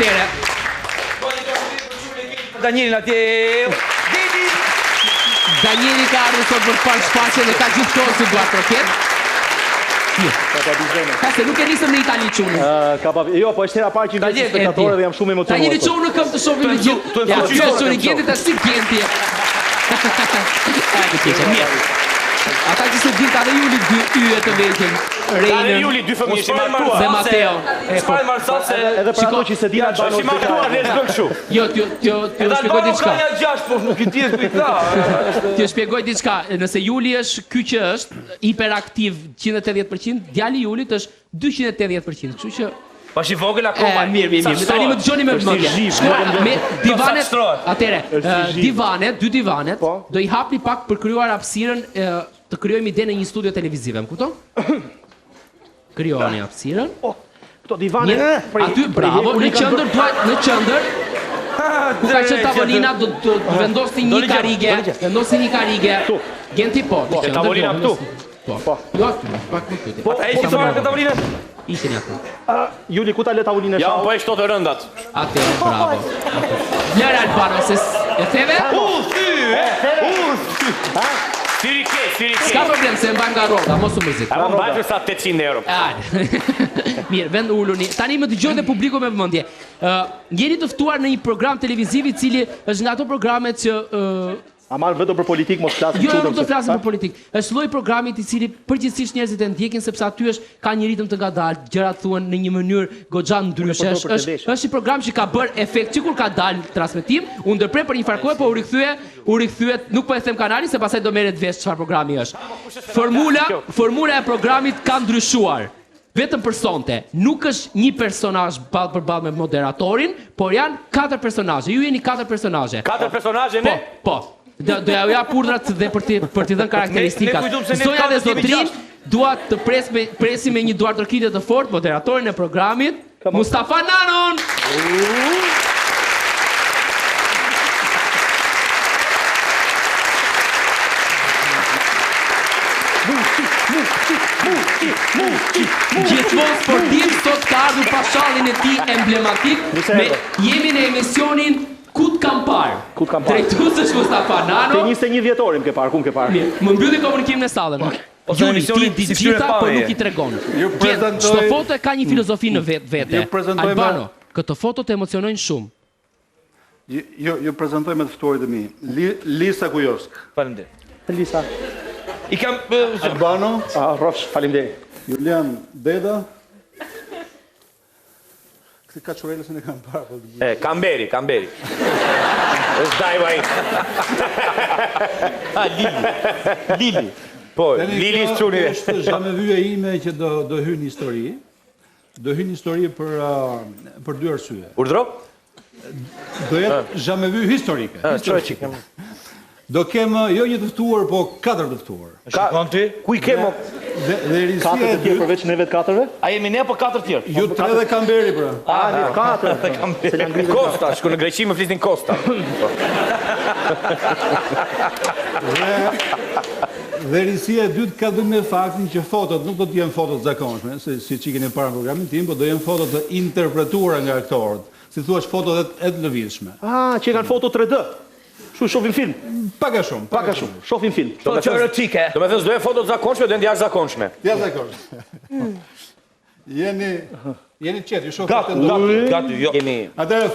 Atere. Danielin atje. Danieli ka ardhur sot për parë shfaqje dhe ka gjithë kohën që dua kroket. Ka se nuk e nisëm në Itali qunë. Jo, po është hera parë që vjen spektatorë dhe jam shumë emocionuar. Danieli qunë në këmbë të shohim me gjithë. Ja, kjo është një gjendje tash si gjendje. Ata që se din ka dhe Juli 2 yje të vegjën. Ka Juli 2 fëmijë që martuar. Dhe Mateo. S'pajnë martuar se... Edhe për ato që se din Albano... Që martuar, ne s'bën kështu. Jo, t'ju shpjegoj diçka. Albano ka 6, po nuk I di për ta. T'ju shpjegoj diçka. Nëse Juli është ky që është hiperaktiv 180%, djali I Julit është 280%. Kështu që Pa shi vogël akoma. Mirë. Tani më dëgjoni me vëmendje. Me divanet. Atëre, dy divanet do I hapni pak për krijuar hapësirën të krijojmë ide në një studio televizive, më kupton? Krijoni hapësirën. Këto divane. Aty bravo, në qendër ku ka qenë tavolina do vendosni një karige, Genti po. Tavolina këtu. Po. Jo, pak më këtu. Po, ai si fare të tavolinën? Ishin aty. Juli, ku ta le tavolinë Ja, po e shto të rëndat. Atëre, bravo. Lër Albano, se e theve? S'ka problem, se mbajmë nga rroga, mos u mërzit. A më mbajmë sa 800 euro. Mirë, vend uluni. Tani më dëgjoj dhe publiku me vëmendje. Jeni të ftuar në një program televiziv I cili është nga ato programet që A marrë vetëm për politik, mos flasim Jo, nuk do flasim për politik. Është lloj programit I cili përgjithsisht njerëzit e ndjekin sepse aty ka një ritëm të ngadalë, gjërat thuhen në një mënyrë goxha ndryshe. Është një program që ka bërë efekt sikur ka dalë transmetim, u ndërprer për një farë kohë, po u rikthyet, nuk po e them kanalin se pastaj do merret vesh çfarë programi është. Formula e programit ka ndryshuar. Vetëm për sonte, nuk është një personazh ballë për ballë me moderatorin, por janë 4 personazhe. Ju jeni 4 personazhe. 4 personazhe ne? Po. Do ja jap urdhrat dhe për t'i dhënë karakteristikat. Zonja dhe zotrin, dua të presim me një duar tërkitje të fortë moderatorin e programit, Mustafa Nanon. Gjithmonë sportiv sot ka ardhur pa shallin e tij emblematik. Jemi në emisionin Kut kam parë. Drejtues është Mustafa Nano. Te 21 vjetorim ke parë, kum ke parë. Mirë, më mbylli komunikimin e sallën. Juli, ti di gjitha, po nuk I tregon. Çdo foto ka një filozofi në vete. Albano, këto foto të emocionojnë shumë. Ju prezantoj me të ftuarit e mi. Lisa Kujovsk. Faleminderit. Lisa. I kam Albano. Rrofsh, faleminderit. Julian Beda. Këtë kaçurelës e kam parë. Kamberi. Është dajvaj. Lili. Po, Lili çuni. Është zhamevyja ime që do hyn në histori. Do hyn në histori për 2 arsye. Urdhro? Do jetë zhamevy historike. Do kem jo një të ftuar, po 4 të ftuar. Shikon ti? Ku I kemo? Dhe rizia 4 të tjerë përveç neve të 4-ve? A jemi ne apo 4 tjerë? Ju 3 dhe Kamberi, pra. Ne 4. Kosta, shku në Greqi më flisin Kosta. Dhe rizia e dytë ka dhënë me faktin që fotot nuk do të jenë fotot zakonshme, si që keni parë në programin tim, po do jenë fotot të interpretuara nga aktorët. Si thua është fotot e të lëvizshme. Që kanë foto 3D. Shohim film. Pak a shumë. Shohim film. Do të thënë erotike. Do të thënë s'do jenë foto të zakonshme, do jenë jashtëzakonshme. Jashtëzakonshme. Jeni qetë, ju shoh Gati, jo. Atëherë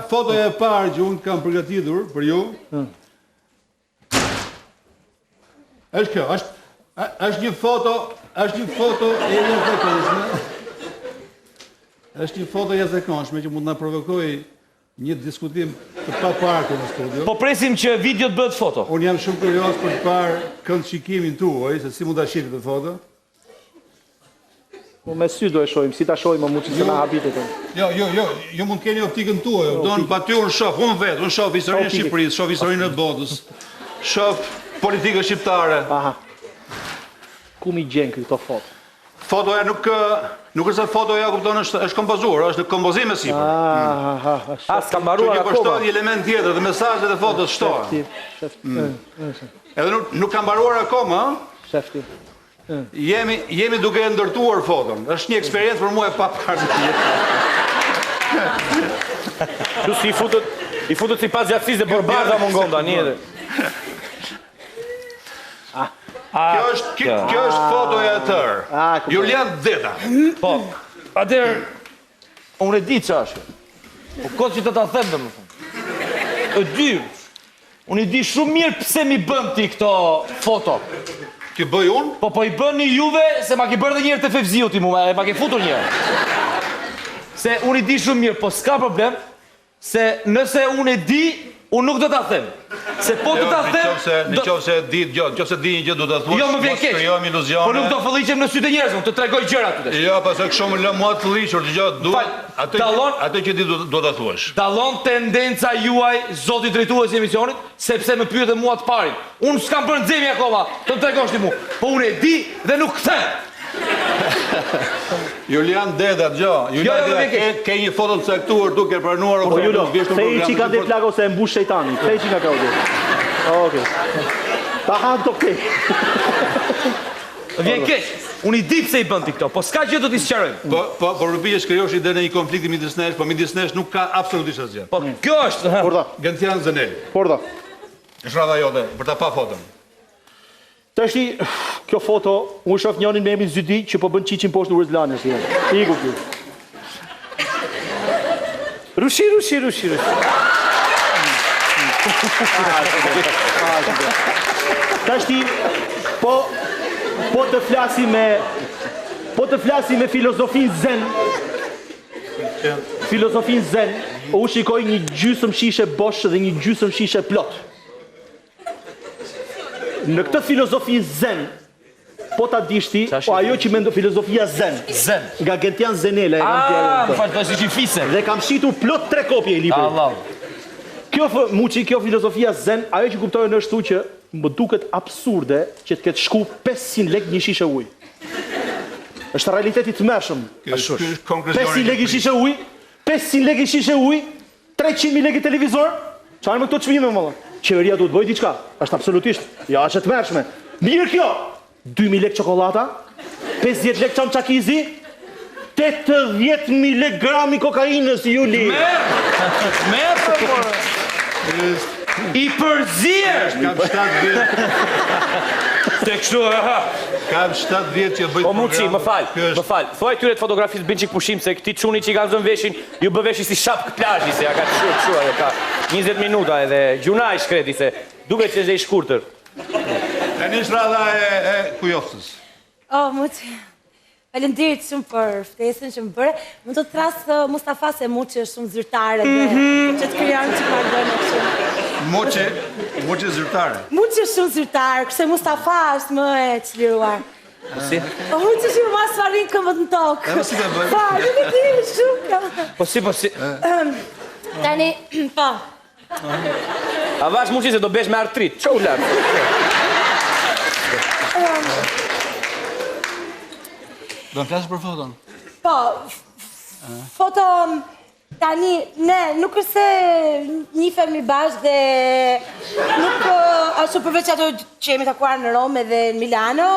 fotoja e parë që unë kam përgatitur për ju. Është kjo, është një foto e jashtëzakonshme. Është një foto jashtëzakonshme që mund na provokojë një diskutim të papartë në studio. Po presim që video të bëhet foto. Unë jam shumë kurioz për të parë këndshqikimin tuaj, se si mund ta shihni këtë foto. Po me sy do e shohim, si ta shohim më që se na habitet. Jo mund keni optikën tuaj, don paty unë shoh, unë shoh historinë e Shqipërisë, shoh historinë e botës, shoh politikën shqiptare. Ku mi gjen këto foto? Fotoja nuk është se fotoja, kupton, është kompozuar, është kompozim e sipër. S'ka mbaruar akoma. Që shtohet një element tjetër dhe mesazhet e fotos shtohen. Edhe nuk ka mbaruar akoma, Shefti. Jemi duke ndërtuar foton. Është një eksperiencë për mua e paparë. Ju si i futët si pas gjatësisë dhe bërbarda mungon tani edhe. Kjo është fotoja e tërë. Julian Deda. Po, atëherë, unë e di që është. Po kodë që të ta them dhe më thëmë. E dy, unë i di shumë mirë pse mi bën ti këto foto. Ti bëj unë? Po i bën një juve se ma ki bërë dhe njërë të Fevziu ti mu, ma ki futur njërë. Se unë i di shumë mirë, po s'ka problem, se nëse unë e di, unë nuk do t'a them. Se po të t'a them... Në qovë se di një gjë do t'a thush, jo më vjen keq, po nuk do fëlliqem në sytë e njerëzëm, të tregoj gjëra të desh. Jo, pas e kësho më lë mua të fëlliqur, të gjë, atë që di do t'a thush. Dallon tendenca juaj, zoti drejtues i emisionit, sepse më pyet mua të parin. Unë s'kam bërë nxemje akoma, të më tregosh ti mu, po unë e di dhe nuk kthem. Julian Deda, Julian Deda, ke një foto të caktuar duke pranuar Po Julo, thej që ka dhe plako se e mbush shejtani. Thej që ka kaudio. Okej. Ta hanë të okej. Vjen keq. Unë i di pse i bën ti këto, po s'ka gjë do t'i sqarojmë. Po rrëpije shkrijosh ide në një konflikti midis nesh, po midis nesh nuk ka absolutisht asgjë. Po kjo është. Porta. Gentian Zenel. Porta. Është radha jote, për ta pa foton. Tashti, kjo foto, unë shof njonin me emrin Zydi që po bën qiqin poshtë në Urzlanës. Iku kjo. Rushi. Tashti, po të flasi me filozofin zen, u shikoj një gjysmë shishe bosh dhe një gjysmë shishe plot. Në këtë filozofi zen, po ta dishti, po ajo që mendo filozofia zen. Nga Gentian Zenela e kam tjerë. Më falë, të është që fise. Dhe kam shitur plot 3 kopje i librit. Allah. Kjo filozofia zen, ajo që kuptojnë është thu që më duket absurde që të ketë shku 500 lek një shishe uj. Është realiteti të mërshëm. 500 lek një shishe uj, 500 lek një shishe uj, 300.000 lek i televizor, qarë me këto qmime më? Qeveria duhet bëjt diçka, është absolutisht, ja është të mërshme. Mirë kjo, 2.000 lek qokolata, 50 lek qanë qakizi, 80.000 lek grami kokainës, Juli. Merë, I përzirë! Kam 7 vjetë. Te kështu, Kam 7 vjetë që bëjt O Muçi, më falë. Thuaj tyre të fotografisë bëjnë qik pushim, se këti quni që i kanë zënë veshin, ju bë veshin si shapkë plazhi, se ja ka kështu edhe ka 20 minuta edhe gjuna i shkreti, se duke që është i shkurtër. E një shrada e kujofësës. O, Muçi, falenderit shumë për ftesën që më bëre. Më të trasë Mustafa se Muçi është shumë zyrtare dhe që të krijanë që ka bëjnë shumë. Muçi zyrtare. Muçi është shumë zyrtare, kështu Mustafa është më e çliruar. Si? Po Muçi që më mas farin këmbët në tokë. E më si të bëjmë? Po, nuk e di shumë. Po si. Tani, po. A vash Muçi se do besh me artrit, që u lartë? Do në flasë për foton? Po, foto, tani, ne, nuk është se njifemi bashkë dhe nuk ashtu përveç ato që jemi takuar në Rome dhe në Milano,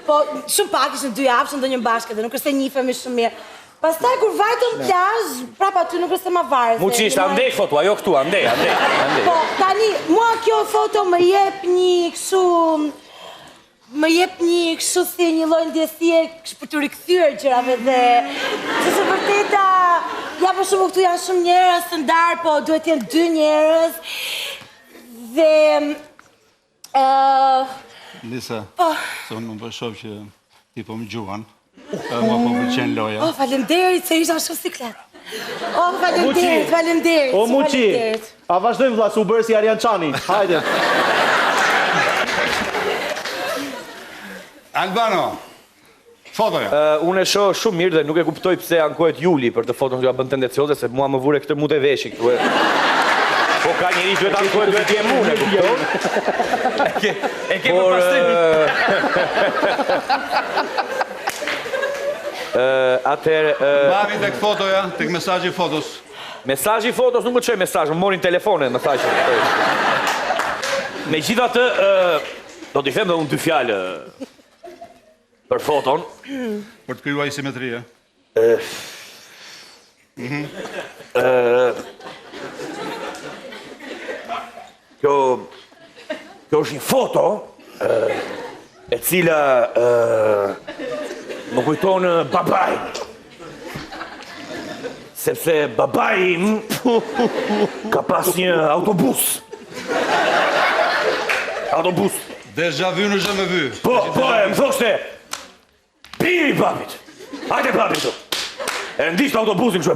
po shumë pak ishë në 2 javë, në do një bashkë dhe nuk është se njifemi shumë mirë. Pastaj kur vajtëm plazh, prapa aty nuk është se ma varë. Muçi ishte andej foto, ajo këtu, andej. Po, tani, mua kjo foto më jep një kështu... Më jep një kështu si një lloj ndjesie për të rikthyer gjërave dhe se së vërteta ja për shembull këtu janë shumë njerëz të ndar, po duhet të jenë 2 njerëz dhe Lisa, se unë më përshof që ti po më gjuan, mua po pëlqen loja. Oh, faleminderit se isha shumë siklet. Oh, faleminderit. O Muçi, a vazhdojmë vlla, se u bërë si Arian Çani. Hajde. Albano, fotoja. Unë e shoh shumë mirë dhe nuk e kuptoj pse ankohet Juli për të foton që ka bën tendencioze, se mua më vure këtë mu të veshi këtu. Po ka njëri që vetë ankohet duhet t'jem unë, e kupton? E ke për pastrimin. Atëherë... Bavi tek fotoja, tek mesazhi fotos. Mesazhi fotos nuk më çoj mesazh, më morin telefonin, më thashë. Megjithatë, do t'i them dhe unë 2 fjalë për foton. Për të krijuar simetrie. Kjo është një foto e cila më kujton babaj. Sepse babaj im ka pas një autobus. Autobus. Deja vu në zhëmë vu. Po, më thoshte, piri babit. Hajde babit tu. E ndishtë autobusin kështu.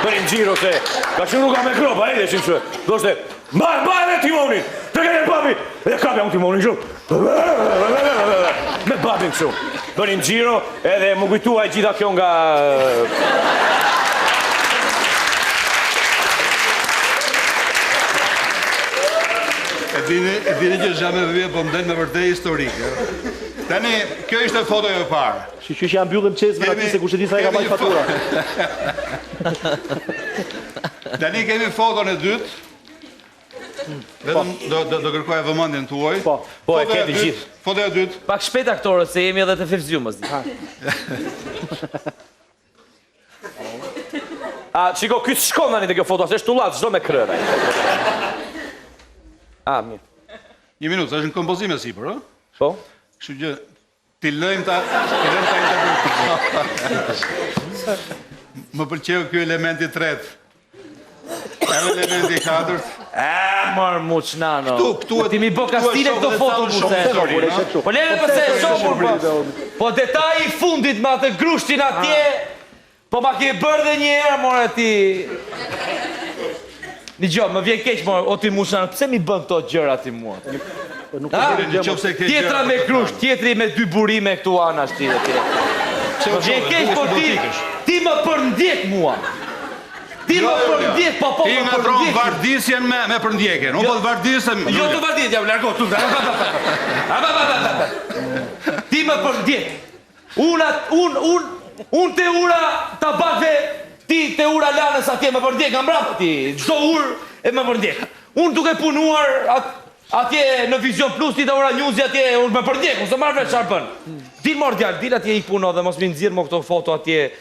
Bërim gjiro se ka që rruga me kropa, e deshin kështu. Thoshte, mbaj dhe timonin, të kene babit. Dhe kapja unë timonin kështu. Me babin kështu. Bërim gjiro edhe më kujtuaj gjitha kjo nga... E dini që zhëmë vu po më del me vërtet historike. Tani, kjo ishte fotoja e parë. Qysh janë mbyllëm qesme aty se kush e di sa e ka bajt fatura. Tani kemi foton e dytë. Vetëm do kërkoj vëmendjen tuaj. Po, e keti gjithë. Fotoja e dytë. Pak shpejt aktorët, se jemi edhe të fevziu mos di. Qiko, ky s'shkon tani te kjo foto, se shtullat, çdo me krëra. Mirë. Një minutë, është në kompozime sipër, ë? Po? Kështu që ti lëjmë ta interpretojmë. Më pëlqeu ky elementi i tretë. Edhe elementi i katërt. Marë muq, nano. Këtu ti mi bë kastile këto foto mu se. Po leve përse e shopur, po detaj i fundit ma të grushtin atje, po ma ke bërë dhe një herë, more ti. Një gjo, më vjen keq, more, o ti mushana, pse mi bën këto gjëra ti mua? Tjetra me grusht, tjetri me dy burime këtu anash ti dhe tjetër. Më vjen keq, po ti më përndjek mua. Ti më përndjek, po më përndjek. Ti nga tronë vardisjen me përndjekjen. Unë po të vardisem... Jo të vardisjen, ja u largo, tu. Ti më përndjek. Unë te ura tabakve, ti te ura lanës atje më përndjek, nga mbrapa ti. Gjdo ur e më përndjek. Unë duke punuar atje në Vision Plus, ti te ura njuzi atje, unë më përndjek, unë se marrë veç sharpën. Dil mor djallë, dil atje i puno dhe mos mi nëzirë më këto foto atje,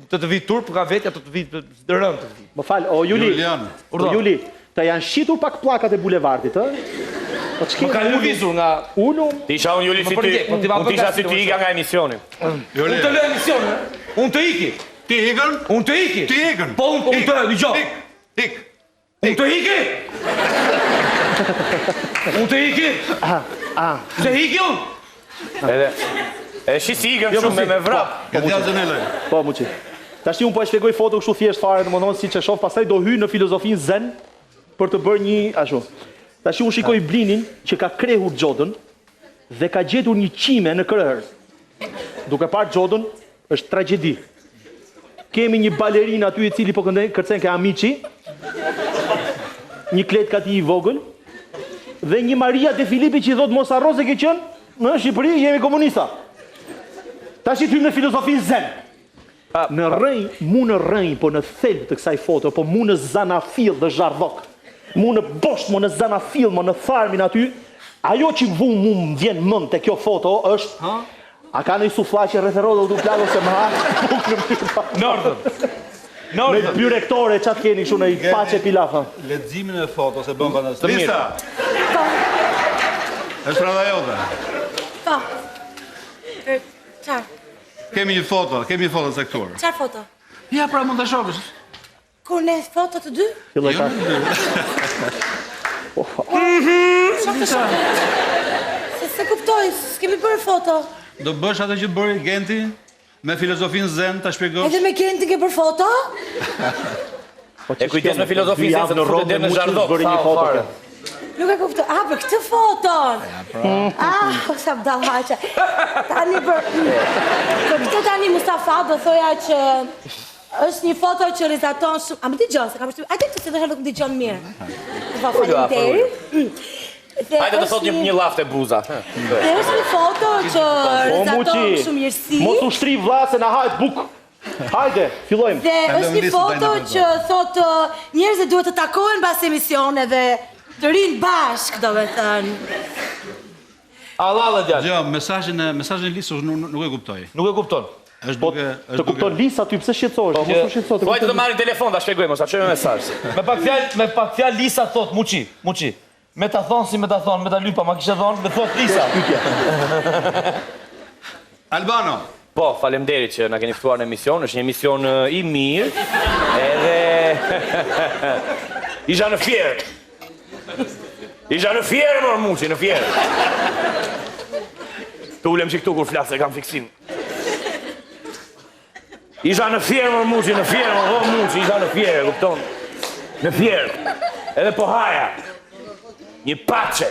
të vitë turp, ka vetja të vitë rëmë të vitë. Më falë, o Juli, të janë shqitur pak plakat e bulevardit, ë? Më ka një vizur nga... Ti isha unë Juli si ty, unë ti isha si ty ika nga emisioni. Unë të lë emisioni, unë të iki. Ti ikën? Unë të iki. Ti ikën? Po unë të një gjo. Ik. Unë të iki. Unë të iki. Se iki unë? E shi si ikën shumë me vrap. Këtë jazën e lejë. Po, muqi. Ta shti unë po e shpjegoj foto kështu thjesht fare, në më thonë si që shof, pastaj do hy në filozofinë zen për të bërë një ashtu. Ta shti unë shikoj Blinin që ka krehur Xhodën dhe ka gjetur një qime në krëher. Duke parë Xhodën, është tragjedi. Kemi një balerinë aty i cili po kërcen ke Amici, një klet ka ti i vogël, dhe një Maria de Filipi që i thotë mos harro se ke qenë, në Shqipëri jemi komunista. Ta shi ty në filozofinë zen. Në rënj, mu në rënj, po në thelb të kësaj foto, po mu në zanafil dhe zhardhok, mu në bosht, mu në zanafil, mu në farmin aty, ajo që mu më vjen mend të kjo foto është, a ka në i suflaqe referot dhe du plago se më ha? Nordën. Me byrektore qatë keni kështu në i pache pilafa. Ledzimin e foto se bëm për nësë. Lista! është rada jote. Po. Qarë? Kemi një foto të këturë. Qarë foto? Ja, pra mund të shokës. Kur ne foto të dy? Filloj ka. Shokë. Se kuptoj, s'kemi bërë foto. Do bësh atë që bëri Genti me filozofinë zen, ta shpjegosh. Edhe me Genti ke bërë foto? E kujdes me filozofinë zen, se të futet në zhardok. Nuk e kuptoj. Për këtë foton. Sa më dalë haqe. Tani për këtë tani Mustafa do thoja që është një foto që rizaton shumë... A më t'i gjonë, se ka përshtu... Ajde që se dhe herë nuk më t'i gjonë mirë. Falenderit. Hajde të thot një laftë e buza. Dhe është një foto që rizaton shumë mirësi. Mos u shtri vlla se na hajt buk. Hajde, fillojmë. Dhe është një foto që thotë njerëzit duhet të takohen pas emisione dhe të rinë bashkë, do me thënë. Allah dhe djallë. Jo, mesazhin e Lisës nuk e kuptoj. Nuk e kupton. Po të kupton Lisa ty pse shqetësohesh? Mos u shqetëso. Vajtë të marrin telefon, ta shpjegoj mos, ta çojmë mesazh. Me pak fjalë Lisa thot Muçi. Me ta thon si me ta thon, me ta lypa, ma kishe thon, me thot Lisa. Albano. Po, faleminderit që na keni ftuar në emision, është një emision i mirë. Edhe isha në fjerë. Isha në fjerë, mor Muçi, në fjerë. Të ulem që këtu kur flasë, e kam fiksim. Isha në fjerë, mor Muçi, në fjerë, mor Muçi, isha në fjerë, kupton? Në fjerë. Edhe po haja. Një pace.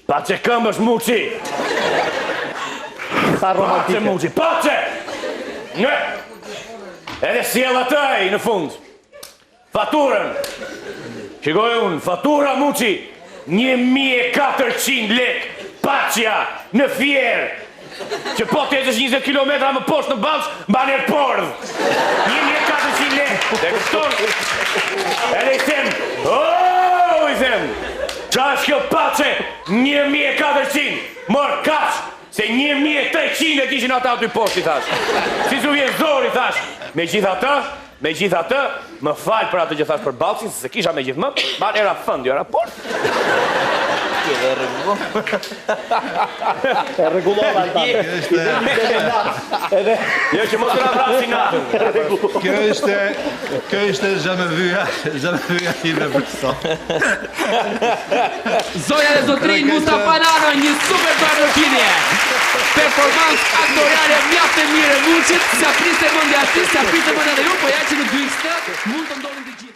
Pace këmbësh Muçi. Sa romantike. Pace Muçi, pace! Në! Edhe sjell atë në fund. Faturën. Shikoj unë, fatura Muçi, 1400 lek, pacja, në fjerë. Që po të ecësh 20 kilometra më poshtë në Ballsh, mban airport. 1400 lek. Dhe kupton? Edhe i them, i them, qa është kjo pace, 1400, mor kaç, se 1300 e kishin ata aty poshtë, i thash. Si su vjen zori, thash. Me gjitha të, më falë për atë që thash për Ballshin, se kisha me gjithë më, ban era fënd, jo raport. E rregullova ata. Edhe jo që mos na vrasin natën. Kjo ishte zhamëvyja ime për sot. Zoja dhe zotrin Mustafa Nano, një super parë performancë aktoriale mjaft e mirë e Muçit, si apriste mendja ti, si apriste mendja dhe ju, po ja që në 2 mund të ndodhin të gjithë.